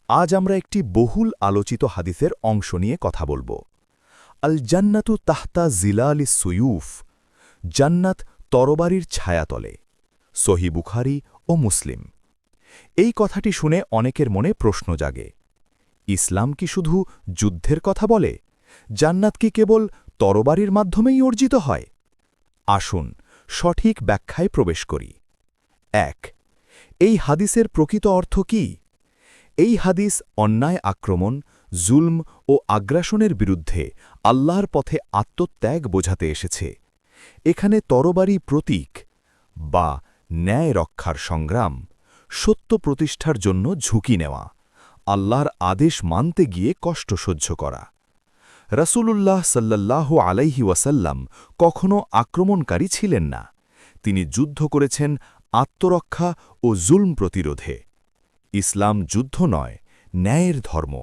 আজ আমরা একটি বহুল আলোচিত হাদিসের অংশ নিয়ে কথা বলবো। আল জান্নাতু তাহতা জিলালি সুয়ুফ, জান্নাত তরবারির ছায়াতলে। সহি বুখারী ও মুসলিম। এই কথাটি শুনে অনেকের মনে প্রশ্ন জাগে, ইসলাম কি শুধু যুদ্ধের কথা বলে? জান্নাত কি কেবল তরবারির মাধ্যমেই অর্জিত হয়? আসুন সঠিক ব্যাখ্যায় প্রবেশ করি। ১. এই হাদিসের প্রকৃত অর্থ কি? এই হাদিস অন্যায় আক্রমণ, জুলম ও আগ্রাসনের বিরুদ্ধে আল্লাহর পথে আত্মত্যাগ বোঝাতে এসেছে। এখানে তরবারি প্রতীক বা ন্যায় রক্ষার সংগ্রাম, সত্য প্রতিষ্ঠার জন্য ঝুঁকি নেওয়া, আল্লাহর আদেশ মানতে গিয়ে কষ্ট সহ্য করা। রাসূলুল্লাহ সাল্লাল্লাহু আলাইহি ওয়াসাল্লাম কখনও আক্রমণকারী ছিলেন না। তিনি যুদ্ধ করেছেন আত্মরক্ষা ও জুলম প্রতিরোধে। ইসলাম যুদ্ধ নয়, ন্যায়ের ধর্ম।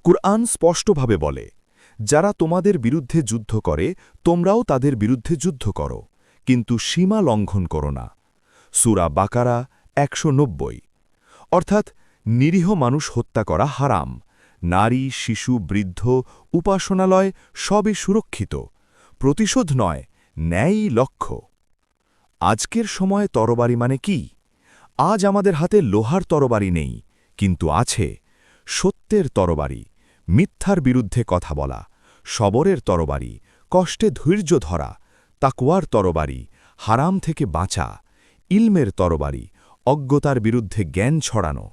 কুরআন স্পষ্টভাবে বলে, যারা তোমাদের বিরুদ্ধে যুদ্ধ করে তোমরাও তাদের বিরুদ্ধে যুদ্ধ করো, কিন্তু সীমা লঙ্ঘন করো না। সূরা বাকারা ১৯০। অর্থাৎ নিরীহ মানুষ হত্যা করা হারাম, নারী, শিশু, বৃদ্ধ, উপাসনালয় সবই সুরক্ষিত। প্রতিশোধ নয়, ন্যায়ই লক্ষ্য। আজকের সময়ে তরবারি মানে কি? আজ আমাদের হাতে লোহার তরবারি নেই, কিন্তু আছে সত্যের তরবারি, মিথ্যার বিরুদ্ধে কথা বলা, সবরের তরবারি, কষ্টে ধৈর্য ধরা, তাকওয়ার তরবারি, হারাম থেকে বাঁচা, ইলমের তরবারি, অজ্ঞতার বিরুদ্ধে জ্ঞান ছড়ানো,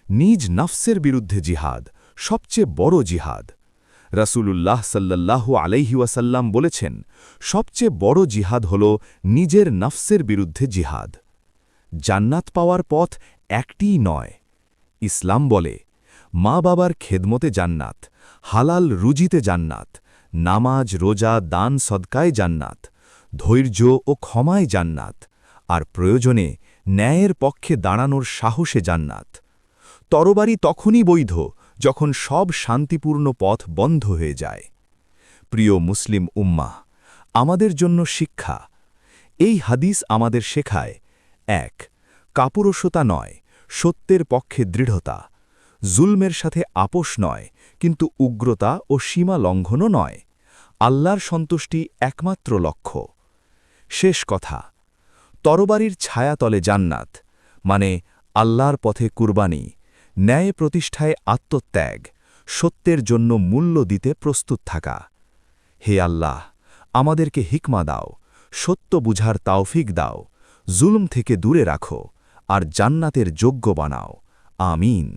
নিজ নফসের বিরুদ্ধে জিহাদ, সবচেয়ে বড় জিহাদ। রাসূলুল্লাহ সাল্লাল্লাহু আলাইহি ওয়াসাল্লাম বলেছেন, সবচেয়ে বড় জিহাদ হল নিজের নফসের বিরুদ্ধে জিহাদ। জান্নাত পাওয়ার পথ একটিই নয়। ইসলাম বলে, মা বাবার খেদমতে জান্নাত, হালাল রুজিতে জান্নাত, নামাজ, রোজা, দান সদকায় জান্নাত, ধৈর্য ও ক্ষমায় জান্নাত, আর প্রয়োজনে ন্যায়ের পক্ষে দাঁড়ানোর সাহসে জান্নাত। তরবারি তখনই বৈধ যখন সব শান্তিপূর্ণ পথ বন্ধ হয়ে যায়। প্রিয় মুসলিম উম্মাহ, আমাদের জন্য শিক্ষা। এই হাদিস আমাদের শেখায়, ১. কাপুরুষতা নয়, সত্যের পক্ষে দৃঢ়তা। জুলমের সাথে আপোষ নয়, কিন্তু উগ্রতা ও সীমা লঙ্ঘনও নয়। আল্লাহর সন্তুষ্টি একমাত্র লক্ষ্য। শেষ কথা, তরবারির ছায়াতলে জান্নাত মানে আল্লাহর পথে কুরবানি, ন্যায় প্রতিষ্ঠায় আত্মত্যাগ, সত্যের জন্য মূল্য দিতে প্রস্তুত থাকা। হে আল্লাহ, আমাদেরকে হিকমা দাও, সত্য বুঝার তাওফিক দাও, জুলম থেকে দূরে রাখো, আর জান্নাতের যোগ্য বানাও। আমিন।